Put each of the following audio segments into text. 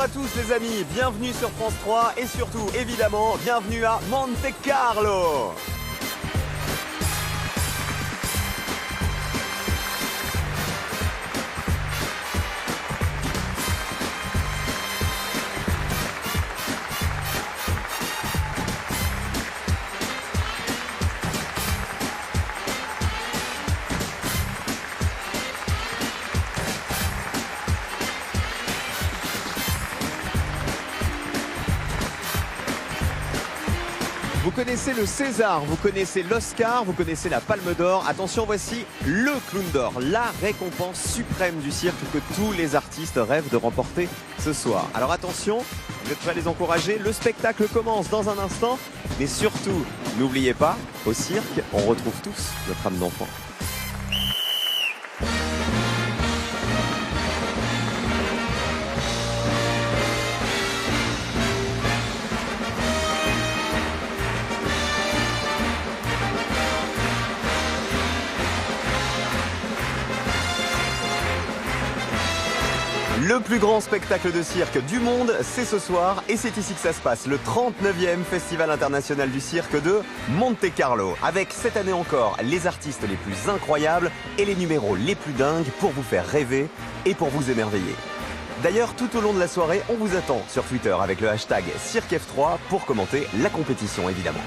à tous les amis, bienvenue sur France 3 et surtout, évidemment, bienvenue à Monte Carlo. Vous connaissez le César, vous connaissez l'Oscar, vous connaissez la Palme d'Or. Attention, voici le Clown d'Or, la récompense suprême du cirque que tous les artistes rêvent de remporter ce soir. Alors attention, vous êtes prêts à les encourager? Le spectacle commence dans un instant. Mais surtout, n'oubliez pas, au cirque, on retrouve tous notre âme d'enfant. Le plus grand spectacle de cirque du monde, c'est ce soir et c'est ici que ça se passe, le 39e Festival international du cirque de Monte Carlo. Avec cette année encore les artistes les plus incroyables et les numéros les plus dingues pour vous faire rêver et pour vous émerveiller. D'ailleurs, tout au long de la soirée, on vous attend sur Twitter avec le hashtag CirqueF3 pour commenter la compétition évidemment.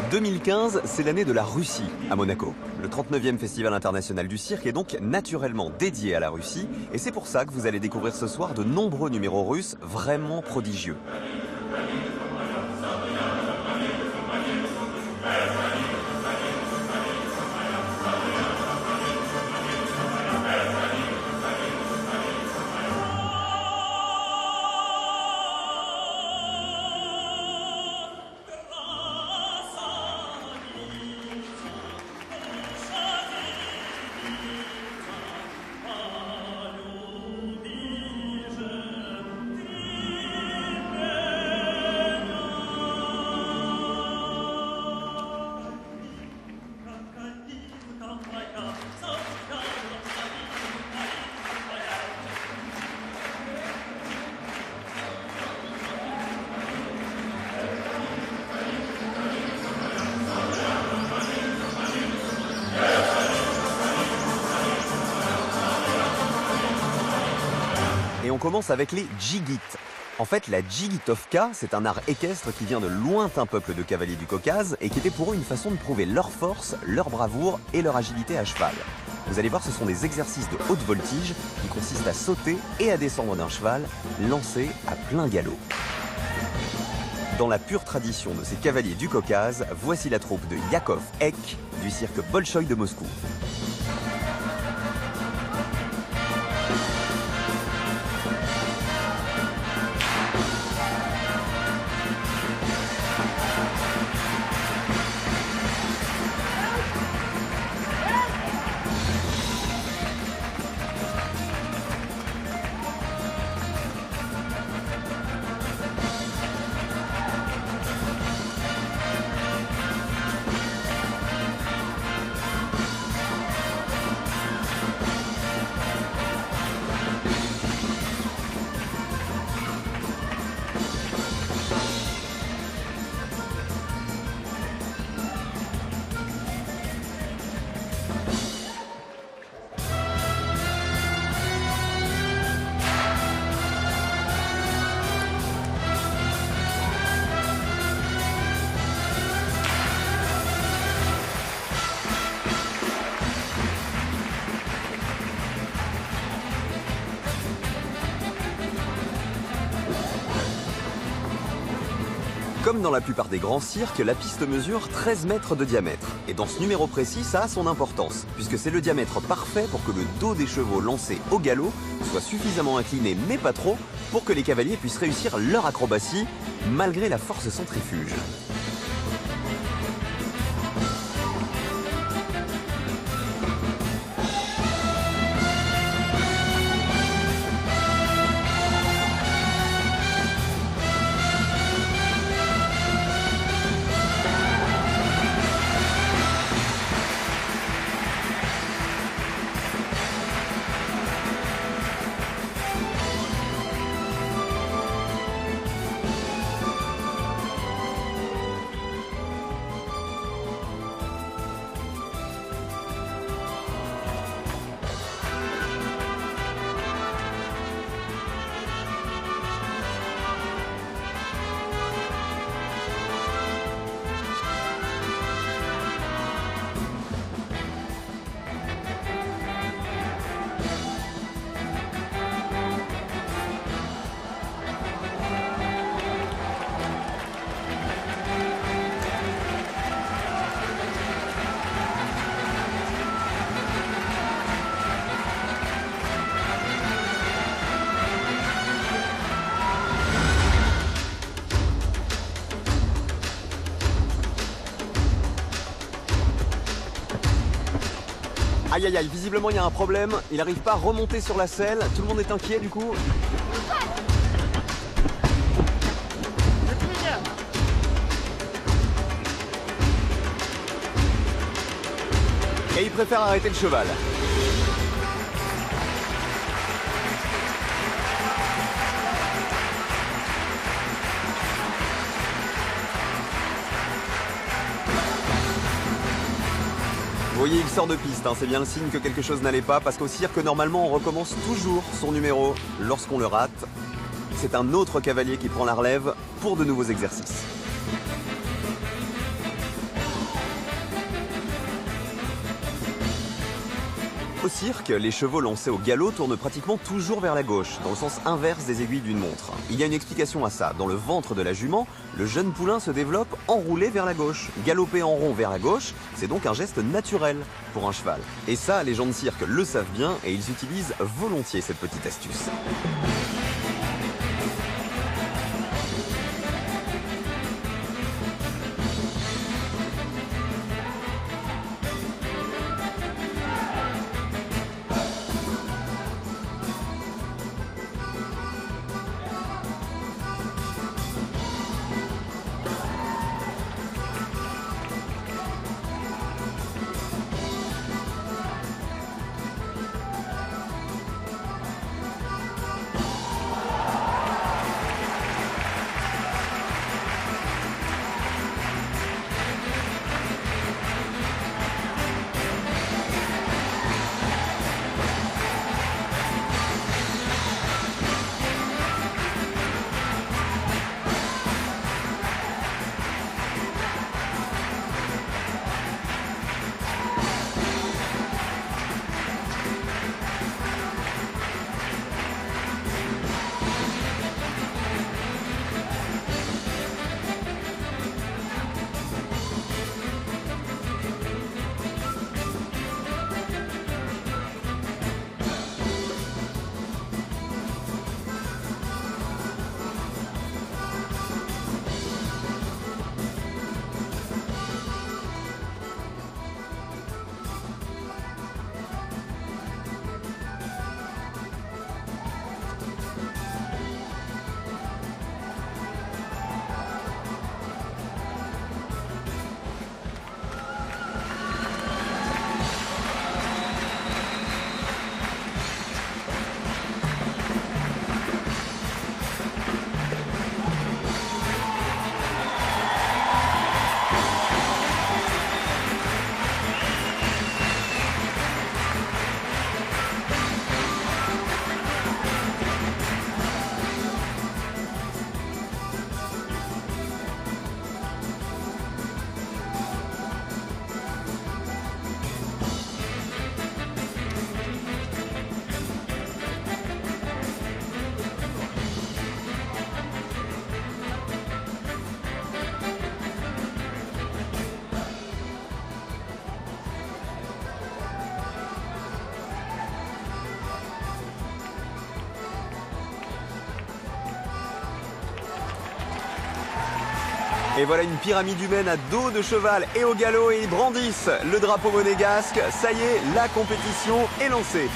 « 2015, c'est l'année de la Russie à Monaco. Le 39e Festival international du cirque est donc naturellement dédié à la Russie et c'est pour ça que vous allez découvrir ce soir de nombreux numéros russes vraiment prodigieux. Et on commence avec les Djigits. En fait, la Djigitovka, c'est un art équestre qui vient de lointains peuples de cavaliers du Caucase et qui était pour eux une façon de prouver leur force, leur bravoure et leur agilité à cheval. Vous allez voir, ce sont des exercices de haute voltige qui consistent à sauter et à descendre d'un cheval lancé à plein galop. Dans la pure tradition de ces cavaliers du Caucase, voici la troupe de Yakov Ek du cirque Bolchoï de Moscou. Comme dans la plupart des grands cirques, la piste mesure 13 mètres de diamètre. Et dans ce numéro précis, ça a son importance, puisque c'est le diamètre parfait pour que le dos des chevaux lancés au galop soit suffisamment incliné, mais pas trop, pour que les cavaliers puissent réussir leur acrobatie, malgré la force centrifuge. Aïe aïe aïe, visiblement il y a un problème, il n'arrive pas à remonter sur la selle, tout le monde est inquiet du coup. Et il préfère arrêter le cheval. Vous voyez, il sort de piste, hein. C'est bien le signe que quelque chose n'allait pas, parce qu'au cirque, normalement, on recommence toujours son numéro. Lorsqu'on le rate, c'est un autre cavalier qui prend la relève pour de nouveaux exercices. Au cirque, les chevaux lancés au galop tournent pratiquement toujours vers la gauche, dans le sens inverse des aiguilles d'une montre. Il y a une explication à ça. Dans le ventre de la jument, le jeune poulain se développe enroulé vers la gauche. Galoper en rond vers la gauche, c'est donc un geste naturel pour un cheval. Et ça, les gens de cirque le savent bien et ils utilisent volontiers cette petite astuce. Et voilà une pyramide humaine à dos de cheval et au galop et ils brandissent le drapeau monégasque. Ça y est, la compétition est lancée.